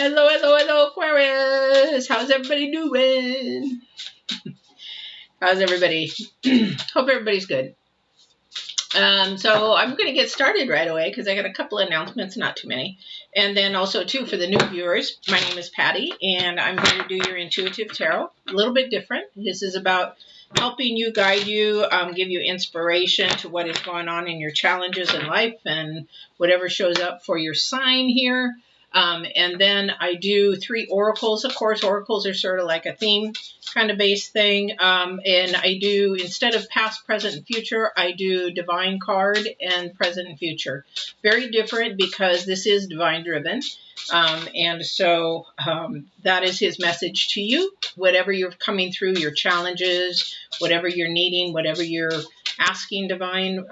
Hello, hello, hello, Aquarius. How's everybody doing? How's everybody? Hope everybody's good. So I'm going to get started right away because I got a couple of announcements, not too many. And then also, too, for the new viewers, my name is Patty, and I'm here to do your intuitive tarot. A little bit different. This is about helping you, guide you, give you inspiration to what is going on in your challenges in life and whatever shows up for your sign here. And then I do 3 oracles. Of course, oracles are sort of like a theme kind of based thing. And I do, instead of past, present, and future, I do divine card and present and future. Very different because this is divine driven. And so that is his message to you. Whatever you're coming through, your challenges, whatever you're needing, whatever you're asking divine,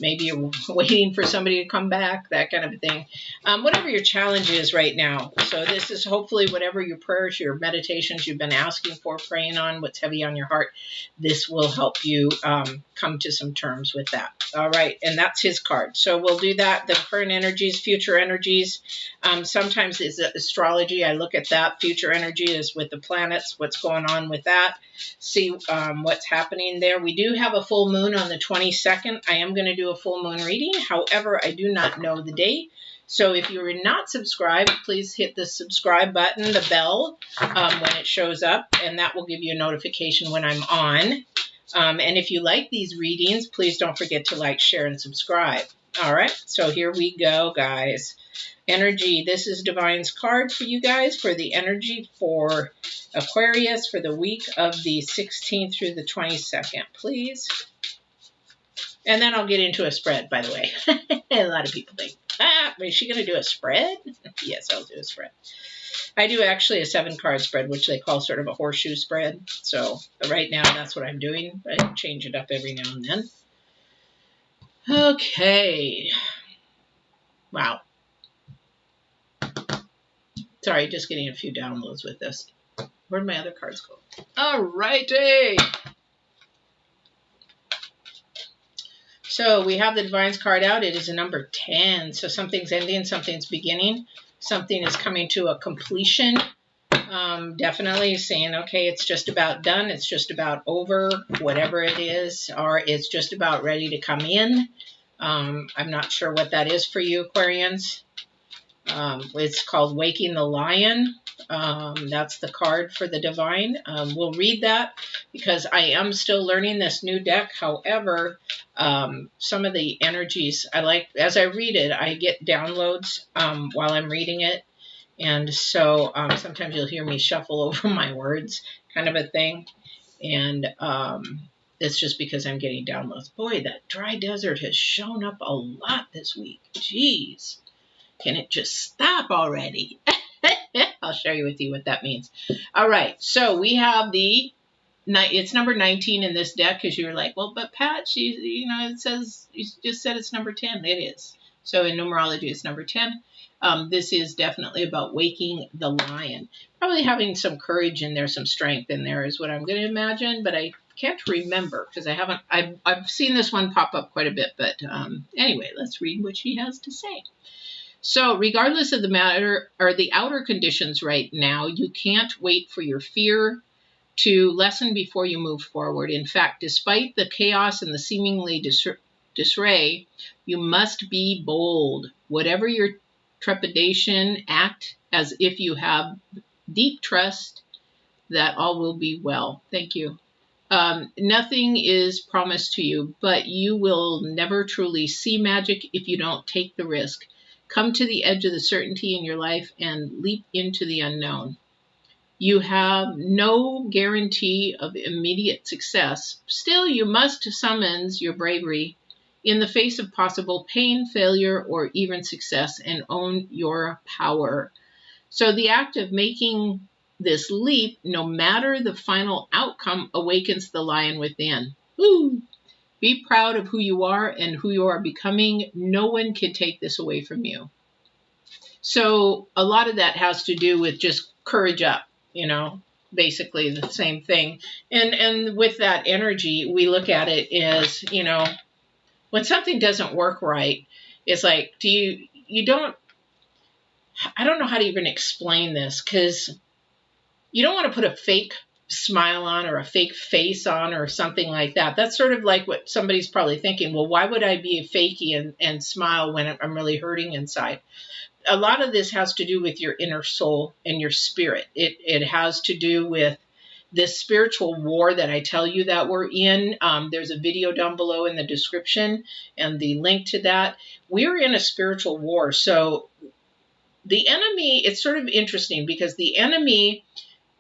maybe you're waiting for somebody to come back, that kind of a thing. Whatever your challenge is right now. So this is hopefully whatever your prayers, your meditations you've been asking for, praying on, what's heavy on your heart. This will help you come to some terms with that. All right. And that's his card. So we'll do that. The current energies, future energies. Sometimes it's astrology. I look at that. Future energy is with the planets, what's going on with that. See what's happening there. We do have a full moon on the 22nd. I am going to do a full moon reading. However, I do not know the date. So if you are not subscribed, please hit the subscribe button, the bell, when it shows up, and that will give you a notification when I'm on. And if you like these readings, please don't forget to like, share, and subscribe. All right, so here we go, guys. Energy. This is Divine's card for you guys for the energy for Aquarius for the week of the 16th through the 22nd, please. And then I'll get into a spread, by the way. A lot of people think, is she going to do a spread? Yes, I'll do a spread. I do actually a 7-card spread, which they call sort of a horseshoe spread. So right now, that's what I'm doing. I change it up every now and then. Okay. Wow. Sorry, just getting a few downloads with this. Where'd my other cards go? All righty. So we have the Divine's card out. It is a number 10. So something's ending, something's beginning. Something is coming to a completion. Definitely saying, okay, it's just about done. It's just about over, whatever it is. Or it's just about ready to come in. I'm not sure what that is for you, Aquarians. It's called Waking the Lion. That's the card for the Divine. We'll read that because I am still learning this new deck. However, some of the energies I like, as I read it, I get downloads while I'm reading it. And so sometimes you'll hear me shuffle over my words, kind of a thing. And it's just because I'm getting downloads. Boy, that dry desert has shown up a lot this week. Jeez. Can it just stop already? I'll share with you what that means. All right. So we have it's number 19 in this deck because you were like, well, but Pat, it says, you just said it's number 10. It is. So in numerology, it's number 10. This is definitely about waking the lion. Probably having some courage in there, some strength in there is what I'm going to imagine, but I can't remember because I've seen this one pop up quite a bit. But anyway, let's read what she has to say. So regardless of the matter or the outer conditions right now, you can't wait for your fear to lessen before you move forward. In fact, despite the chaos and the seemingly disarray, you must be bold. Whatever your trepidation, act as if you have deep trust that all will be well. Thank you. Nothing is promised to you, but you will never truly see magic if you don't take the risk. Come to the edge of the certainty in your life and leap into the unknown. You have no guarantee of immediate success. Still, you must summon your bravery in the face of possible pain, failure, or even success and own your power. So the act of making this leap, no matter the final outcome, awakens the lion within. Woo! Be proud of who you are and who you are becoming. No one can take this away from you. So a lot of that has to do with just courage up, basically the same thing. And with that energy, we look at it as, when something doesn't work right, it's like, you don't I don't know how to even explain this, because you don't want to put a fake smile on or a fake face on or something like that. That's sort of like what somebody's probably thinking. Well, why would I be a fakey and smile when I'm really hurting inside? A lot of this has to do with your inner soul and your spirit. It has to do with this spiritual war that I tell you that we're in. There's a video down below in the description and the link to that. We're in a spiritual war. So the enemy, it's sort of interesting because the enemy,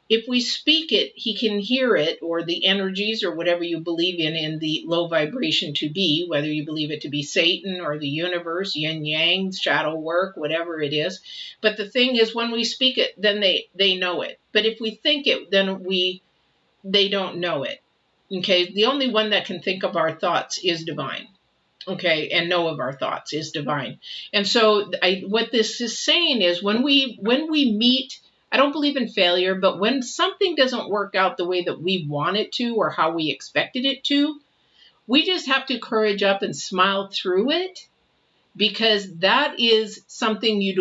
if we speak it, he can hear it, or the energies or whatever you believe in the low vibration to be, whether you believe it to be Satan or the universe, yin yang, shadow work, whatever it is. But the thing is, when we speak it, then they know it. But if we think it, then they don't know it. Okay, the only one that can think of our thoughts is divine. Okay, and know of our thoughts is divine. And so what this is saying is when we meet, I don't believe in failure, but when something doesn't work out the way that we want it to or how we expected it to, we just have to courage up and smile through it, because that is something you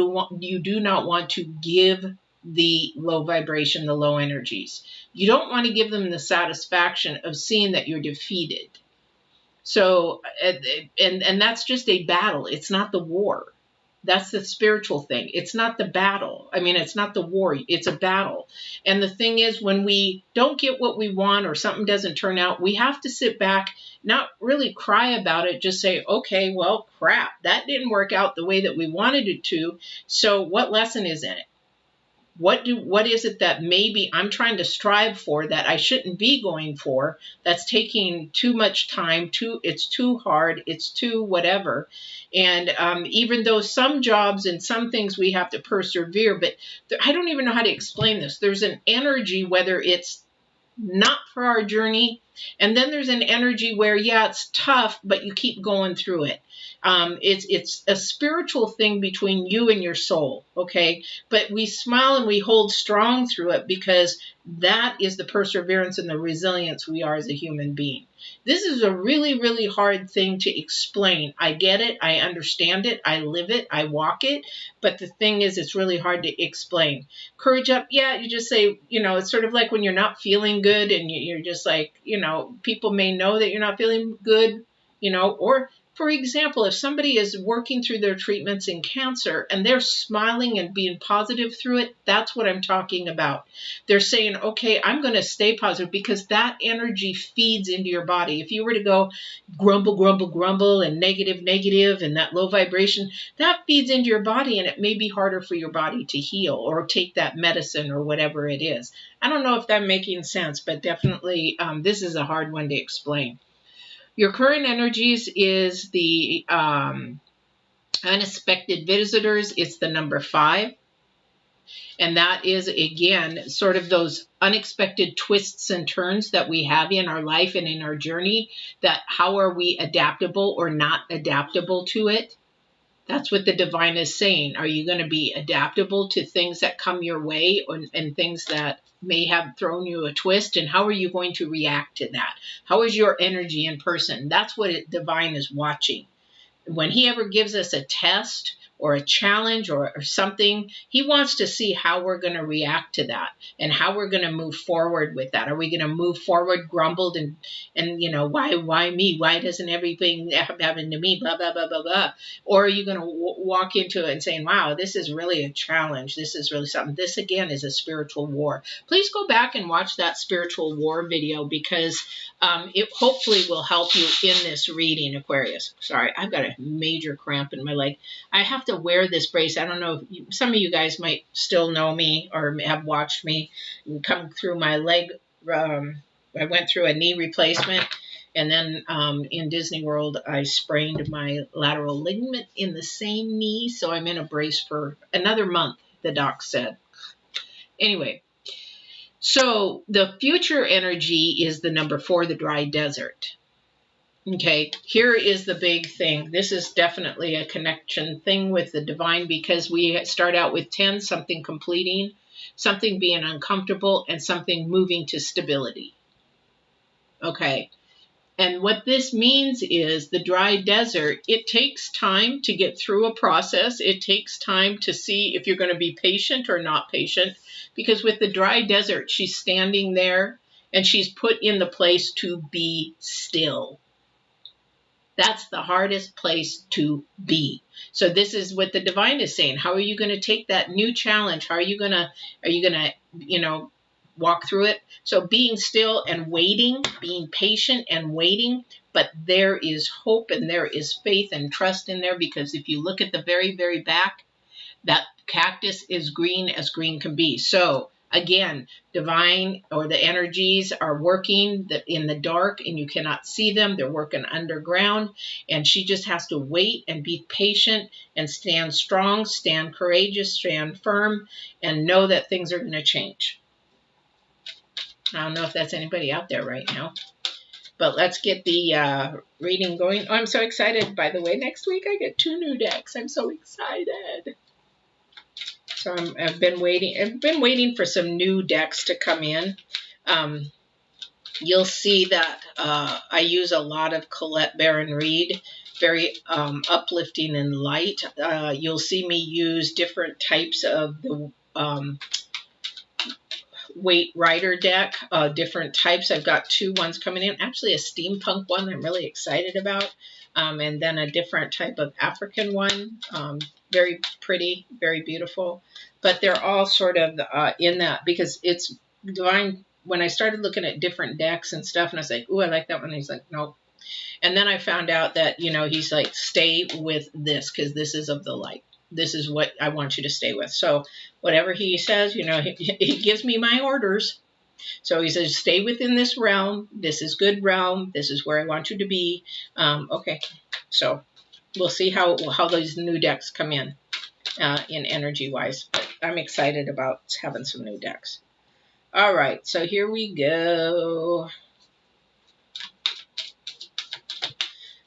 do not want to give the low vibration, the low energies. You don't want to give them the satisfaction of seeing that you're defeated. So, and that's just a battle. It's not the war. That's the spiritual thing. It's not the battle. I mean, it's not the war. It's a battle. And the thing is, when we don't get what we want or something doesn't turn out, we have to sit back, not really cry about it, just say, okay, well, crap, that didn't work out the way that we wanted it to. So what lesson is in it? What is it that maybe I'm trying to strive for that I shouldn't be going for, that's taking too much time, it's too hard, it's too whatever. And even though some jobs and some things we have to persevere, but I don't even know how to explain this. There's an energy, whether it's not for our journey, and then there's an energy where, yeah, it's tough, but you keep going through it. It's a spiritual thing between you and your soul, okay? But we smile and we hold strong through it, because that is the perseverance and the resilience we are as a human being. This is a really, really hard thing to explain. I get it. I understand it. I live it. I walk it. But the thing is, it's really hard to explain. Courage up. Yeah, you just say, it's sort of like when you're not feeling good and you're just like, people may know that you're not feeling good, or for example, if somebody is working through their treatments in cancer and they're smiling and being positive through it, that's what I'm talking about. They're saying, okay, I'm going to stay positive, because that energy feeds into your body. If you were to go grumble, grumble, grumble, and negative, negative, and that low vibration, that feeds into your body, and it may be harder for your body to heal or take that medicine or whatever it is. I don't know if that's making sense, but definitely this is a hard one to explain. Your current energies is the unexpected visitors. It's the number 5. And that is, again, sort of those unexpected twists and turns that we have in our life and in our journey, that how are we adaptable or not adaptable to it? That's what the divine is saying. Are you going to be adaptable to things that come your way and things that may have thrown you a twist? And how are you going to react to that? How is your energy in person? That's what divine is watching. When he ever gives us a test or a challenge or something, he wants to see how we're going to react to that and how we're going to move forward with that. Are we going to move forward grumbled and why me? Why doesn't everything happen to me? Blah, blah, blah, blah, blah. Or are you going to walk into it and saying, wow, this is really a challenge. This is really something. This, again, is a spiritual war. Please go back and watch that spiritual war video, because it hopefully will help you in this reading, Aquarius. Sorry, I've got a major cramp in my leg. I have to wear this brace. I don't know if some of you guys might still know me or have watched me come through my leg. I went through a knee replacement, and then in Disney World, I sprained my lateral ligament in the same knee, so I'm in a brace for another month, the doc said. Anyway, so the future energy is the number 4, the dry desert. Okay, here is the big thing. This is definitely a connection thing with the divine, because we start out with 10, something completing, something being uncomfortable, and something moving to stability. Okay, And what this means is the dry desert, it takes time to get through a process. It takes time to see if you're going to be patient or not patient. Because with the dry desert, she's standing there and she's put in the place to be still. That's the hardest place to be. So this is what the divine is saying. How are you going to take that new challenge? How are you going to, walk through it? So being still and waiting, being patient and waiting, but there is hope and there is faith and trust in there, because if you look at the very, very back, that cactus is green as green can be. So again, divine or the energies are working in the dark and you cannot see them. They're working underground, and she just has to wait and be patient and stand strong, stand courageous, stand firm, and know that things are going to change. I don't know if that's anybody out there right now, but let's get the reading going. Oh, I'm so excited. By the way, next week I get 2 new decks. I'm so excited. So I've been waiting for some new decks to come in. You'll see that I use a lot of Colette Baron-Reid, very uplifting and light. You'll see me use different types of the Weight Rider deck, different types. I've got 2 ones coming in. Actually, a steampunk one I'm really excited about, and then a different type of African one. Very pretty, very beautiful. But they're all sort of in that, because it's divine. When I started looking at different decks and stuff, and I was like, ooh, I like that one. And he's like, nope. And then I found out that, he's like, stay with this, because this is of the light. This is what I want you to stay with. So whatever he says, he gives me my orders. So he says, stay within this realm. This is good realm. This is where I want you to be. Okay. So we'll see how those new decks come in energy wise. But I'm excited about having some new decks. All right. So here we go.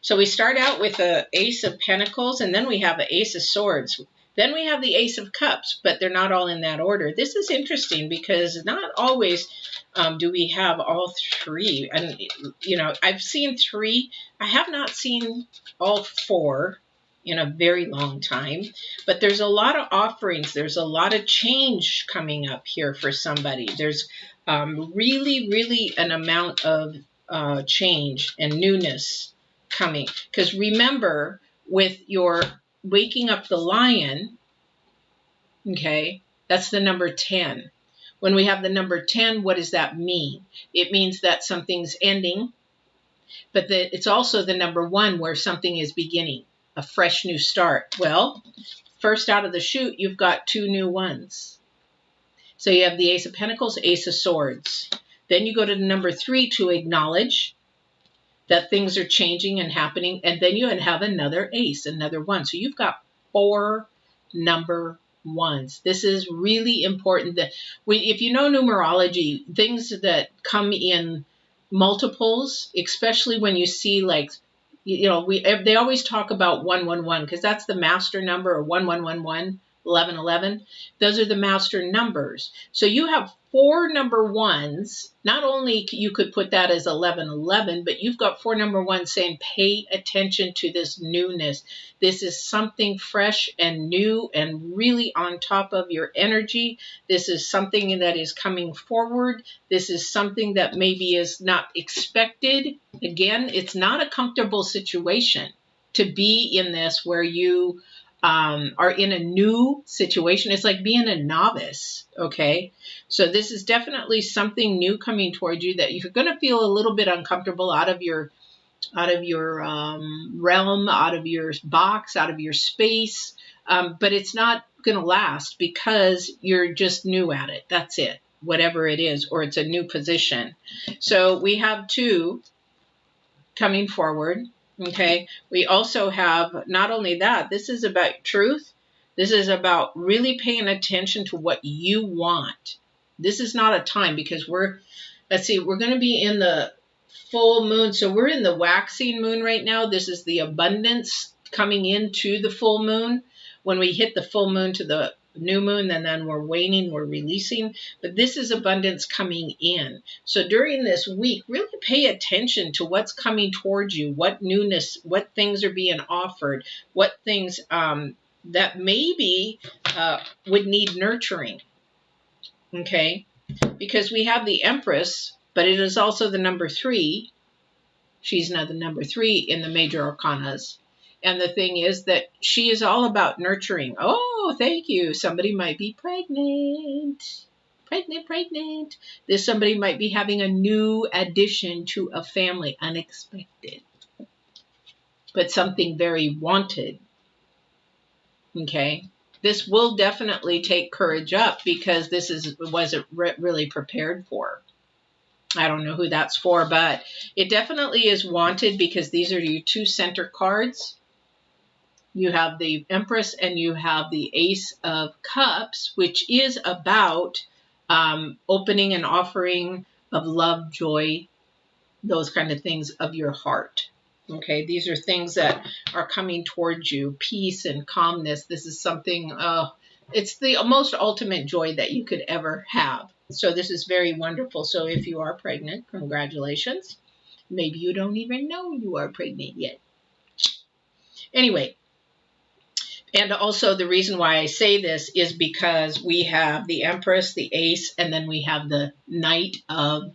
So we start out with the Ace of Pentacles, and then we have the Ace of Swords. Then we have the Ace of Cups, but they're not all in that order. This is interesting because not always do we have all 3. And, I've seen 3. I have not seen all 4 in a very long time. But there's a lot of offerings. There's a lot of change coming up here for somebody. There's really, really an amount of change and newness coming. Because remember, with your waking up the lion, okay, that's the number 10. When we have the number 10, what does that mean? It means that something's ending, but it's also the number 1 where something is beginning, a fresh new start. Well, first out of the chute, you've got 2 new ones. So you have the Ace of Pentacles, Ace of Swords. Then you go to the number 3 to acknowledge that things are changing and happening, and then you have another ace, another 1. So you've got 4 number 1s. This is really important. That if you know numerology, things that come in multiples, especially when you see like, they always talk about 111 because that's the master number, or 1111, 1111. Those are the master numbers. So you have 4 number 1s. Not only you could put that as 1111, but you've got 4 number 1s saying, pay attention to this newness. This is something fresh and new and really on top of your energy. This is something that is coming forward. This is something that maybe is not expected. Again, it's not a comfortable situation to be in this, where you are in a new situation. It's like being a novice, okay? So this is definitely something new coming towards you that you're going to feel a little bit uncomfortable, out of your realm, out of your box, out of your space, but it's not going to last because you're just new at it. That's it, whatever it is, or it's a new position. So we have 2 coming forward. Okay, we also have, not only that, this is about truth. This is about really paying attention to what you want. This is not a time, because we're going to be in the full moon. So we're in the waxing moon right now. This is the abundance coming into the full moon. When we hit the full moon to the new moon, and then we're waning, we're releasing. But this is abundance coming in. So during this week, really pay attention to what's coming towards you, what newness, what things are being offered, what things that maybe would need nurturing. Okay, because we have the Empress, but it is also the number 3. She's now the number 3 in the major arcanas. And the thing is that she is all about nurturing. Oh, thank you. Somebody might be pregnant. Pregnant. This somebody might be having a new addition to a family, unexpected, but something very wanted. Okay. This will definitely take courage up because this wasn't really prepared for. I don't know who that's for, but it definitely is wanted because these are your 2 center cards. You have the Empress and you have the Ace of Cups, which is about opening and offering of love, joy, those kind of things of your heart. Okay, these are things that are coming towards you, peace and calmness. This is something, it's the most ultimate joy that you could ever have. So this is very wonderful. So if you are pregnant, congratulations. Maybe you don't even know you are pregnant yet. Anyway, and also the reason why I say this is because we have the Empress, the Ace, and then we have the Knight of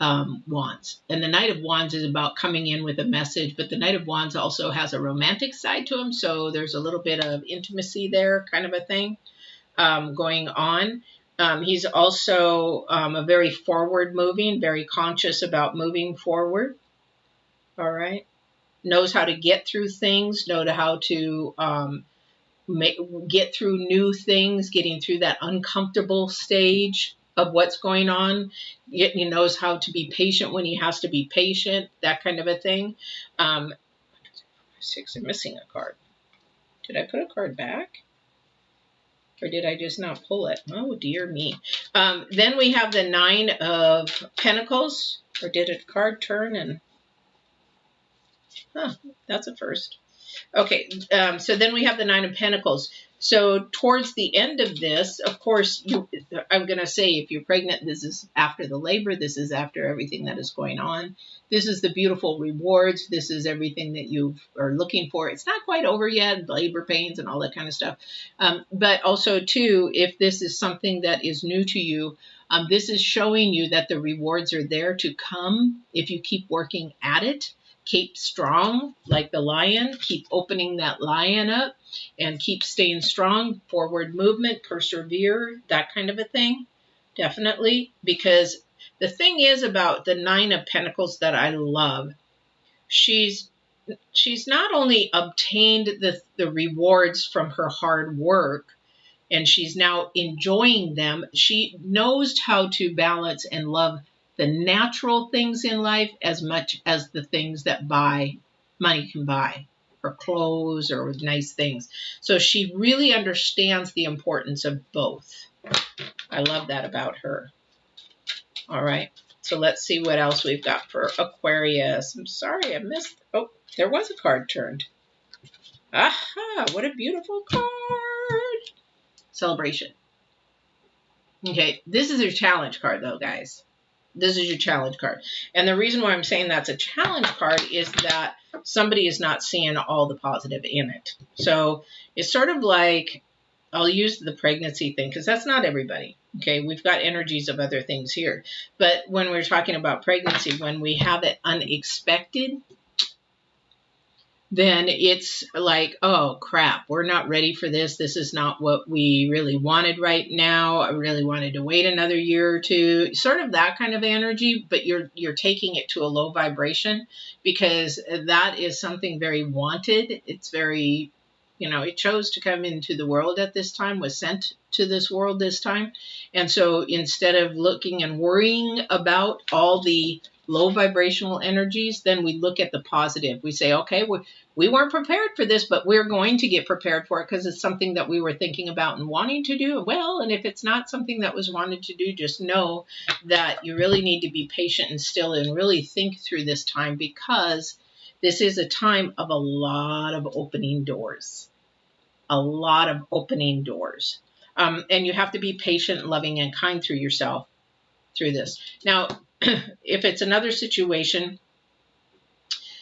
Wands. And the Knight of Wands is about coming in with a message, but the Knight of Wands also has a romantic side to him. So there's a little bit of intimacy there, kind of a thing going on. He's also a very forward moving, very conscious about moving forward. All right. Knows how to get through things, knows how to get through new things, getting through that uncomfortable stage of what's going on. He knows how to be patient when he has to be patient, that kind of a thing. 6, I'm missing a card. Did I put a card back? Or did I just not pull it? Oh, dear me. Then we have the 9 of Pentacles. Or did a card turn and... Huh, that's a first. Okay, so then we have the 9 of Pentacles. So towards the end of this, of course, I'm going to say if you're pregnant, this is after the labor. This is after everything that is going on. This is the beautiful rewards. This is everything that you are looking for. It's not quite over yet, labor pains and all that kind of stuff. But also, too, if this is something that is new to you, this is showing you that the rewards are there to come if you keep working at it. Keep strong like the lion. Keep opening that lion up and keep staying strong. Forward movement, persevere, that kind of a thing. Definitely. Because the thing is about the 9 of Pentacles that I love, she's not only obtained the rewards from her hard work, and she's now enjoying them. She knows how to balance and love the natural things in life as much as the things that money can buy, or clothes or nice things. So she really understands the importance of both. I love that about her. All right. So let's see what else we've got for Aquarius. I'm sorry I missed. Oh, there was a card turned. Aha, what a beautiful card. Celebration. Okay, this is your challenge card though, guys. This is your challenge card. And the reason why I'm saying that's a challenge card is that somebody is not seeing all the positive in it. So it's sort of like, I'll use the pregnancy thing because that's not everybody. Okay, we've got energies of other things here. But when we're talking about pregnancy, when we have it unexpected, then it's like, oh, crap, we're not ready for this. This is not what we really wanted right now. I really wanted to wait another year or two. Sort of that kind of energy, but you're taking it to a low vibration because that is something very wanted. It's very, it chose to come into the world at this time, was sent to this world this time. And so instead of looking and worrying about all the low vibrational energies, then we look at the positive. We say, okay, we weren't prepared for this, but we're going to get prepared for it because it's something that we were thinking about and wanting to do. Well, and if it's not something that was wanted to do, just know that you really need to be patient and still and really think through this time because this is a time of a lot of opening doors. a lot of opening doors. And you have to be patient, loving, and kind through yourself through this. Now, if it's another situation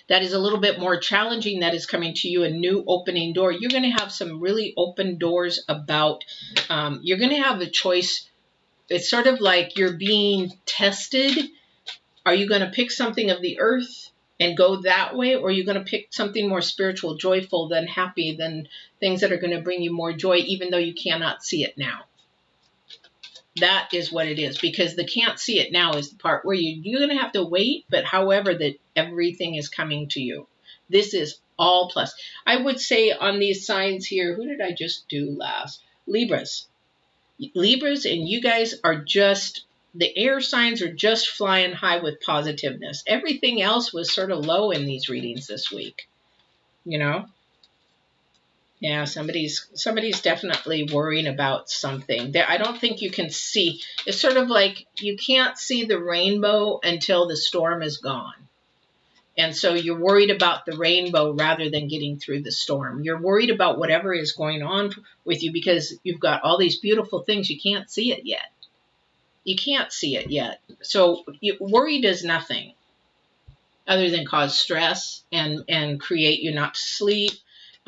that is a little bit more challenging, that is coming to you, a new opening door, you're going to have some really open doors about, you're going to have a choice. It's sort of like you're being tested. Are you going to pick something of the earth and go that way? Or are you going to pick something more spiritual, joyful, than happy, than things that are going to bring you more joy, even though you cannot see it now? That is what it is, because the can't see it now is the part where you're going to have to wait, but however, that everything is coming to you. This is all plus. I would say on these signs here, who did I just do last? Libras. Libras, and you guys are just, the air signs are just flying high with positiveness. Everything else was sort of low in these readings this week, you know? Yeah, somebody's definitely worrying about something. I don't think you can see. It's sort of like you can't see the rainbow until the storm is gone. And so you're worried about the rainbow rather than getting through the storm. You're worried about whatever is going on with you because you've got all these beautiful things. You can't see it yet. You can't see it yet. So worry does nothing other than cause stress and create you not to sleep.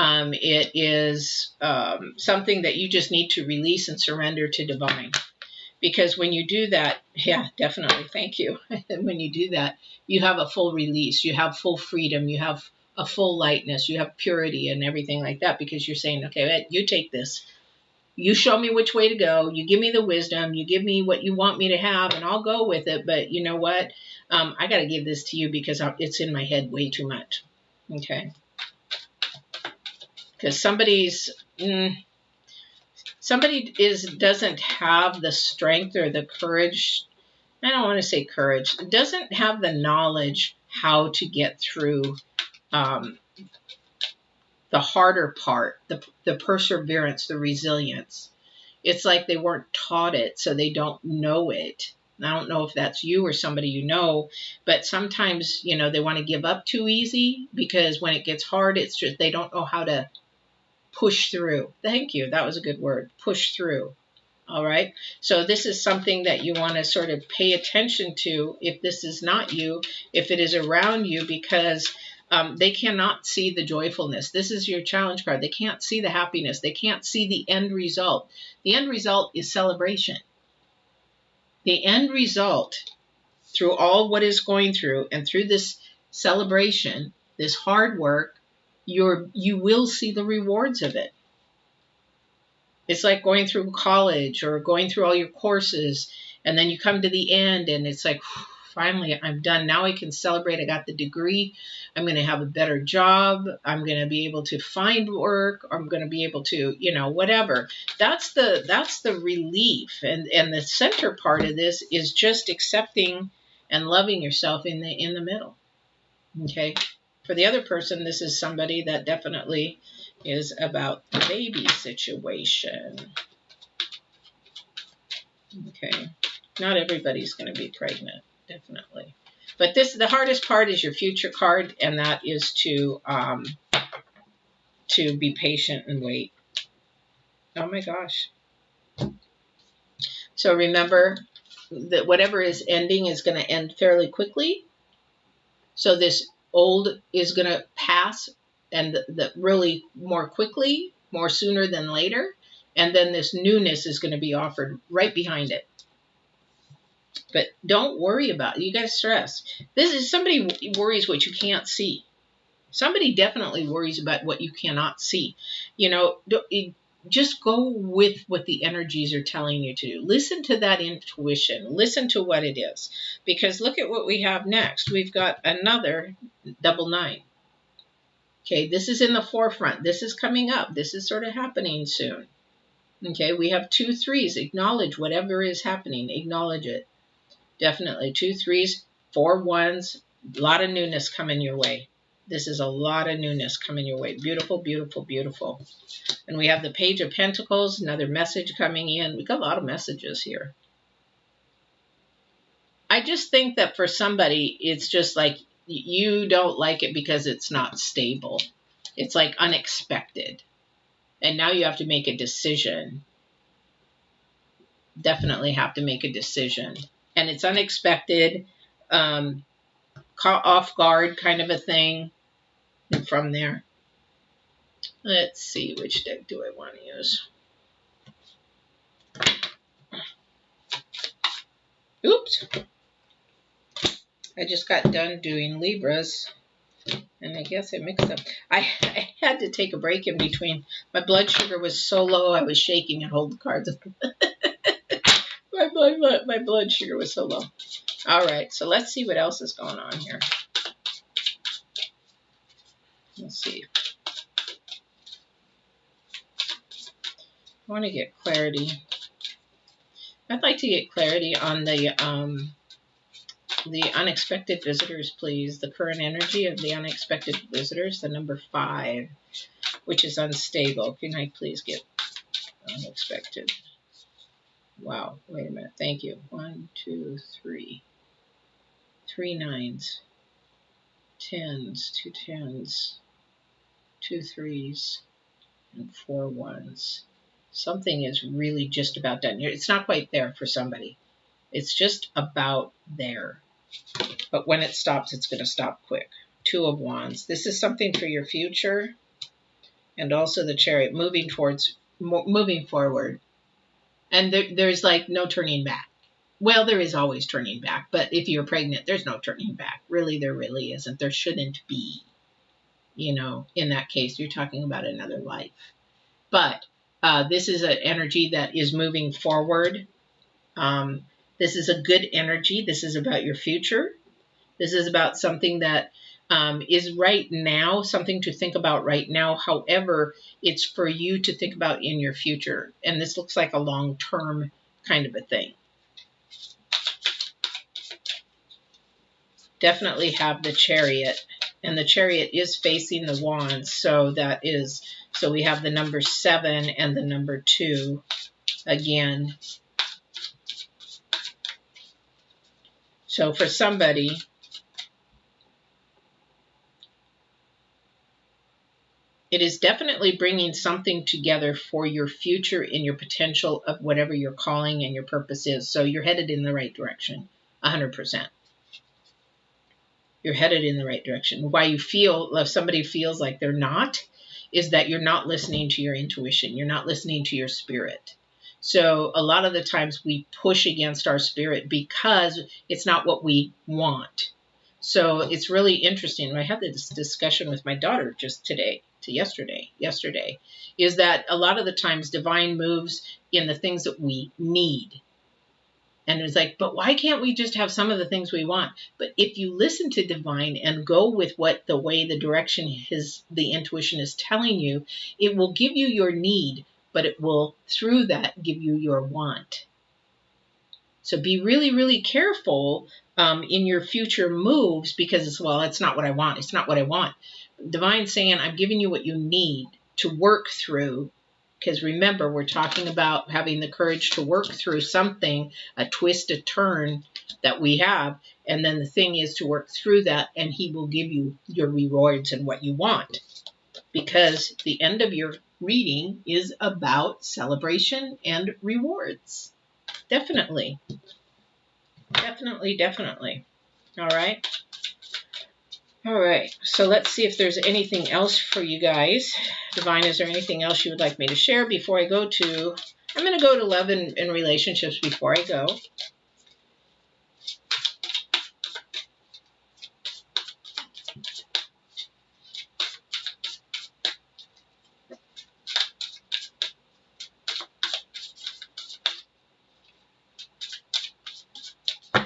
It is something that you just need to release and surrender to divine. Because when you do that, yeah, definitely, thank you. When you do that, you have a full release. You have full freedom. You have a full lightness. You have purity and everything like that, because you're saying, okay, you take this. You show me which way to go. You give me the wisdom. You give me what you want me to have, and I'll go with it. But you know what? I got to give this to you because it's in my head way too much. Okay. Because somebody doesn't have the strength or the courage. I don't want to say courage. Doesn't have the knowledge how to get through the harder part, the perseverance, the resilience. It's like they weren't taught it, so they don't know it. I don't know if that's you or somebody you know, but sometimes, you know, they want to give up too easy because when it gets hard, it's just they don't know how to push through. Thank you. That was a good word. Push through. All right. So this is something that you want to sort of pay attention to if this is not you, if it is around you, because they cannot see the joyfulness. This is your challenge card. They can't see the happiness. They can't see the end result. The end result is celebration. The end result, through all what is going through and through this celebration, this hard work, you will see the rewards of it. It's like going through college or going through all your courses, and then you come to the end and it's like, finally, I'm done. Now I can celebrate. I got the degree. I'm going to have a better job. I'm going to be able to find work. I'm going to be able to, you know, whatever. That's the relief. And the center part of this is just accepting and loving yourself in the middle. Okay. For the other person, this is somebody that definitely is about the baby situation. Okay. Not everybody's going to be pregnant, definitely. But the hardest part is your future card, and that is to be patient and wait. Oh my gosh. So remember that whatever is ending is going to end fairly quickly. So this old is going to pass, and the really more quickly, more sooner than later. And then this newness is going to be offered right behind it. But don't worry about it. You got to stress. This is somebody worries what you can't see. Somebody definitely worries about what you cannot see. You know, just go with what the energies are telling you to do. Listen to that intuition. Listen to what it is. Because look at what we have next. We've got another 99. Okay, this is in the forefront. This is coming up. This is sort of happening soon. Okay, we have 2 3s. Acknowledge whatever is happening. Acknowledge it. Definitely. 2 3s, 4 1s. A lot of newness coming your way. This is a lot of newness coming your way. Beautiful, beautiful, beautiful. And we have the Page of Pentacles, another message coming in. We've got a lot of messages here. I just think that for somebody, it's just like you don't like it because it's not stable. It's like unexpected. And now you have to make a decision. Definitely have to make a decision. And it's unexpected, caught off guard kind of a thing. And from there, let's see, which deck do I want to use? Oops. I just got done doing Libras, and I guess I mixed up. I had to take a break in between. My blood sugar was so low, I was shaking and holding the cards up. My blood sugar was so low. All right, so let's see what else is going on here. Let's see. I want to get clarity. I'd like to get clarity on the unexpected visitors, please. The current energy of the unexpected visitors, the number 5, which is unstable. Can I please get unexpected? Wow, wait a minute. Thank you. 1, 2, 3. 3 9s. 10s, 2 10s, 2 3s, and 4 1s. Something is really just about done. It's not quite there for somebody. It's just about there. But when it stops, it's going to stop quick. 2 of Wands. This is something for your future. And also the Chariot, moving forward. And there's like no turning back. Well, there is always turning back. But if you're pregnant, there's no turning back. Really, there really isn't. There shouldn't be. You know, in that case, you're talking about another life. But this is an energy that is moving forward. This is a good energy. This is about your future. This is about something that is right now, something to think about right now. However, it's for you to think about in your future. And this looks like a long-term kind of a thing. Definitely have the Chariot. And the Chariot is facing the Wands. So we have the number 7 and the number 2 again. So for somebody, it is definitely bringing something together for your future and your potential of whatever your calling and your purpose is. So you're headed in the right direction, 100%. You're headed in the right direction. Why you feel, if somebody feels like they're not, is that you're not listening to your intuition. You're not listening to your spirit. So a lot of the times we push against our spirit because it's not what we want. So it's really interesting. I had this discussion with my daughter just yesterday, is that a lot of the times divine moves in the things that we need. And it's like, but why can't we just have some of the things we want? But if you listen to divine and go with the direction the intuition is telling you, it will give you your need, but it will, through that, give you your want. So be really, really careful in your future moves because it's not what I want. It's not what I want. Divine's saying, I'm giving you what you need to work through. Because remember, we're talking about having the courage to work through something, a twist, a turn that we have. And then the thing is to work through that, and he will give you your rewards and what you want. Because the end of your reading is about celebration and rewards. Definitely. Definitely, definitely. All right. All right, so let's see if there's anything else for you guys. Divine, is there anything else you would like me to share before I go to... I'm going to go to love and relationships before I go.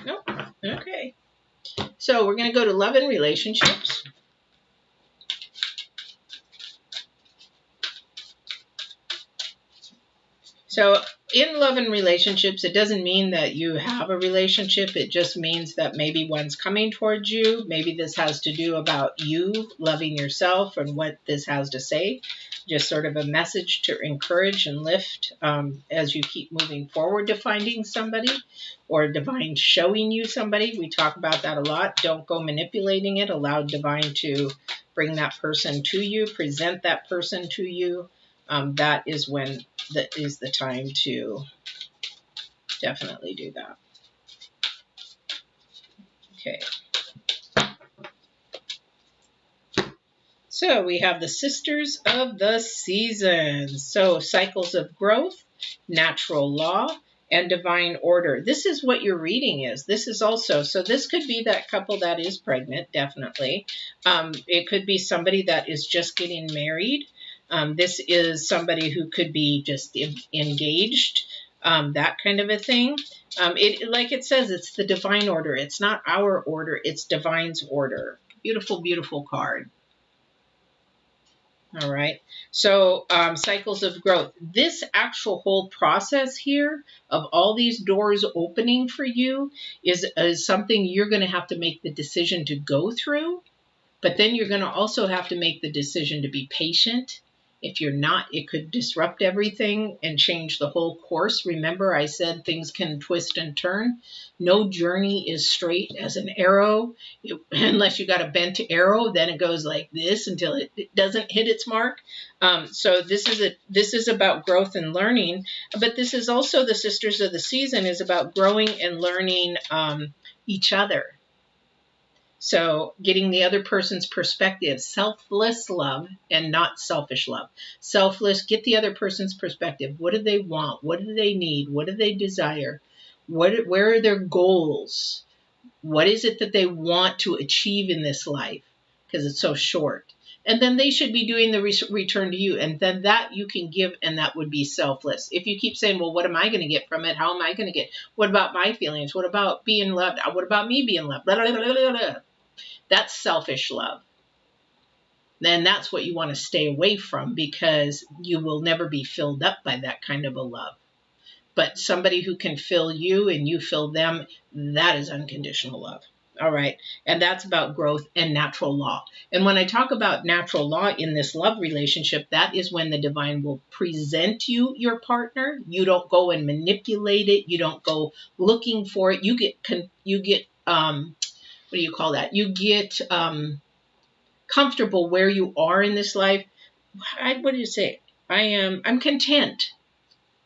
Nope. Okay. So we're going to go to love and relationships. So in love and relationships, it doesn't mean that you have a relationship. It just means that maybe one's coming towards you. Maybe this has to do about you loving yourself and what this has to say. Just sort of a message to encourage and lift as you keep moving forward to finding somebody or divine showing you somebody. We talk about that a lot. Don't go manipulating it. Allow divine to bring that person to you, present that person to you. that is when that is the time to definitely do that. Okay. So we have the Sisters of the Seasons. So cycles of growth, natural law, and divine order. This is what your reading is. This is also, so this could be that couple that is pregnant, definitely. It could be somebody that is just getting married. This is somebody who could be just engaged, that kind of a thing. Like it says, it's the divine order. It's not our order, it's divine's order. Beautiful, beautiful card. All right. So cycles of growth. This actual whole process here of all these doors opening for you is something you're going to have to make the decision to go through. But then you're going to also have to make the decision to be patient. If you're not, it could disrupt everything and change the whole course. Remember, I said things can twist and turn. No journey is straight as an arrow. Unless you got a bent arrow, then it goes like this until it doesn't hit its mark. So this is about growth and learning. But this is also the Sisters of the Season is about growing and learning each other. So getting the other person's perspective, selfless love and not selfish love. Selfless, get the other person's perspective. What do they want? What do they need? What do they desire? Where are their goals? What is it that they want to achieve in this life? Because it's so short. And then they should be doing the return to you. And then that you can give, and that would be selfless. If you keep saying, well, what am I going to get from it? How am I going to get? What about my feelings? What about being loved? What about me being loved? Blah, blah, blah, blah, blah. That's selfish love. Then that's what you want to stay away from, because you will never be filled up by that kind of a love. But somebody who can fill you and you fill them, that is unconditional love. All right. And that's about growth and natural law. And when I talk about natural law in this love relationship, that is when the divine will present you your partner. You don't go and manipulate it. You don't go looking for it. You get what do you call that? You get comfortable where you are in this life. What do you say? I'm content.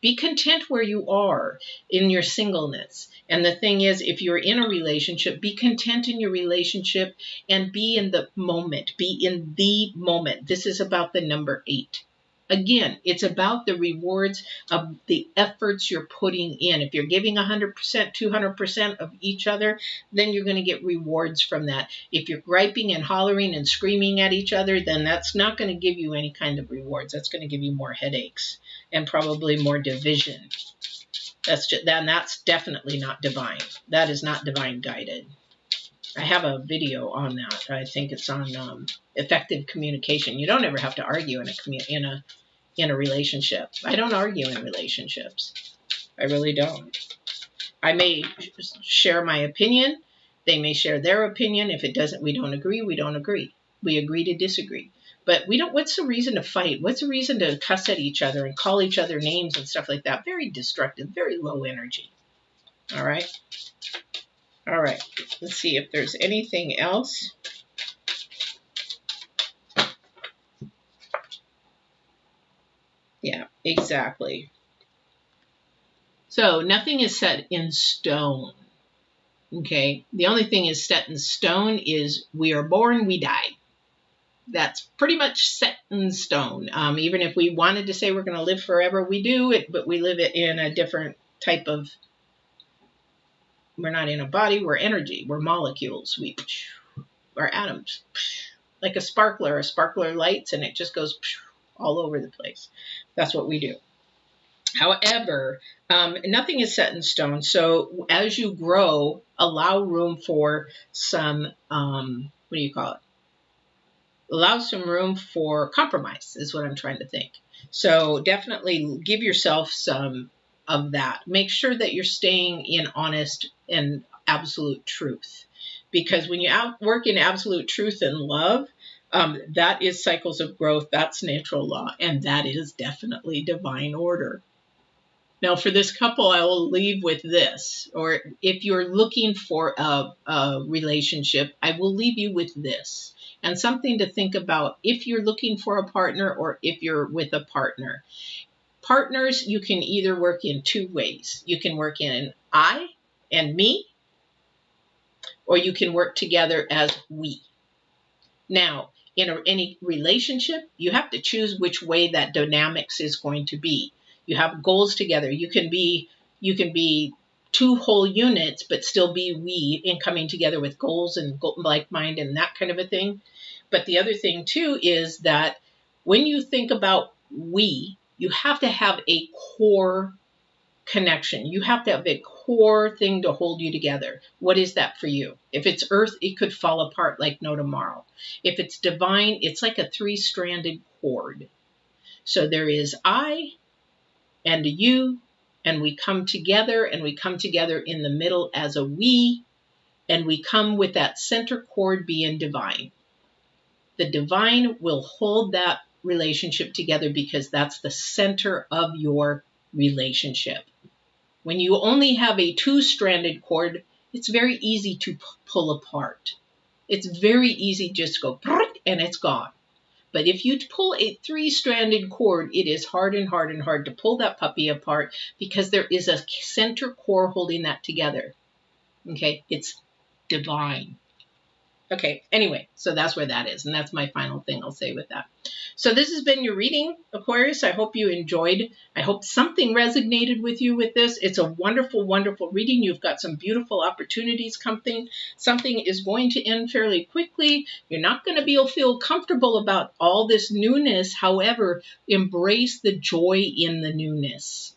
Be content where you are in your singleness. And the thing is, if you're in a relationship, be content in your relationship and be in the moment. Be in the moment. This is about the number 8. Again, it's about the rewards of the efforts you're putting in. If you're giving 100%, 200% of each other, then you're going to get rewards from that. If you're griping and hollering and screaming at each other, then that's not going to give you any kind of rewards. That's going to give you more headaches and probably more division. That's definitely not divine. That is not divine guided. I have a video on that. I think it's on effective communication. You don't ever have to argue in a relationship. I don't argue in relationships. I really don't. I may share my opinion. They may share their opinion. If it doesn't, we don't agree. We don't agree. We agree to disagree. But we don't. What's the reason to fight? What's the reason to cuss at each other and call each other names and stuff like that? Very destructive. Very low energy. All right. All right, let's see if there's anything else. Yeah, exactly. So nothing is set in stone, okay? The only thing is set in stone is we are born, we die. That's pretty much set in stone. Even if we wanted to say we're going to live forever, we do it, but we live it in a different type of. We're not in a body, we're energy, we're molecules, we're atoms. Like a sparkler lights and it just goes all over the place. That's what we do. However, nothing is set in stone. So as you grow, allow room for some, what do you call it? Allow some room for compromise is what I'm trying to think. So definitely give yourself some of that. Make sure that you're staying in honest and absolute truth. Because when you work in absolute truth and love, that is cycles of growth, that's natural law, and that is definitely divine order. Now for this couple, I will leave with this, or if you're looking for a relationship, I will leave you with this. and something to think about if you're looking for a partner or if you're with a partner. Partners, you can either work in two ways. You can work in I and me, or you can work together as we. Now, in any relationship, you have to choose which way that dynamics is going to be. You have goals together. You can be two whole units, but still be we in coming together with goals and like mind and that kind of a thing. But the other thing too is that when you think about we, you have to have a core connection. You have to have a core thing to hold you together. What is that for you? If it's earth, it could fall apart like no tomorrow. If it's divine, it's like a 3-stranded cord. So there is I and a you, and we come together, and we come together in the middle as a we, and we come with that center cord being divine. The divine will hold that relationship together because that's the center of your relationship. When you only have a 2-stranded cord, it's very easy to pull apart. It's very easy just to go and it's gone. But if you pull a 3-stranded cord, it is hard and hard and hard to pull that puppy apart because there is a center core holding that together. Okay, it's divine. Okay, anyway, so that's where that is. And that's my final thing I'll say with that. So this has been your reading, Aquarius. I hope you enjoyed. I hope something resonated with you with this. It's a wonderful, wonderful reading. You've got some beautiful opportunities coming. Something is going to end fairly quickly. You're not going to feel comfortable about all this newness. However, embrace the joy in the newness.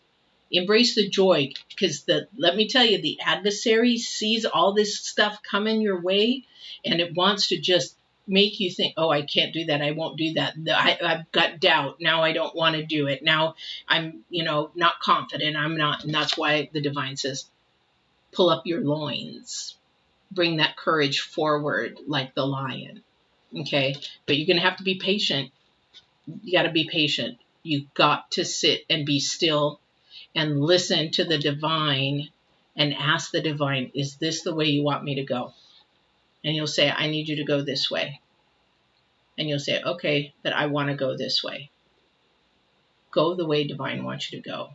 Embrace the joy, because let me tell you, the adversary sees all this stuff coming your way, and it wants to just make you think, oh, I can't do that. I won't do that. I've got doubt. Now I don't want to do it. Now I'm, not confident. I'm not. And that's why the divine says, pull up your loins. Bring that courage forward like the lion. Okay. But you're going to have to be patient. You got to be patient. You've got to sit and be still and listen to the divine and ask the divine, is this the way you want me to go? And you'll say, I need you to go this way. And you'll say, okay, but I want to go this way. Go the way divine wants you to go.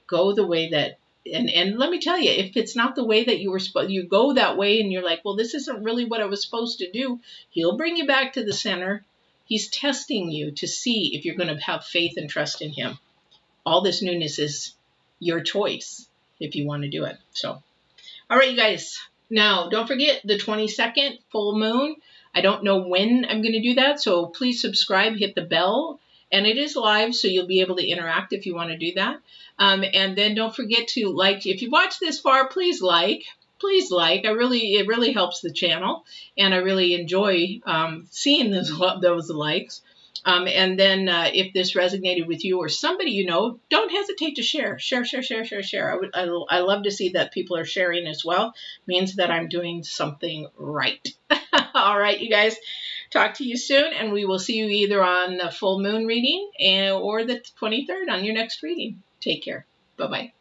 Go the way that, and let me tell you, if it's not the way that you were supposed, you go that way and you're like, well, this isn't really what I was supposed to do. He'll bring you back to the center. He's testing you to see if you're going to have faith and trust in him. All this newness is your choice if you want to do it. So, all right, you guys. Now, don't forget the 22nd full moon. I don't know when I'm going to do that, so please subscribe, hit the bell, and it is live, so you'll be able to interact if you want to do that. And then don't forget to like. If you watch this far, please like. Please like. It really helps the channel, and I really enjoy seeing those likes. And then if this resonated with you or somebody you know, don't hesitate to share. Share. I love to see that people are sharing as well. It means that I'm doing something right. All right, you guys. Talk to you soon, and we will see you either on the full moon reading or the 23rd on your next reading. Take care. Bye-bye.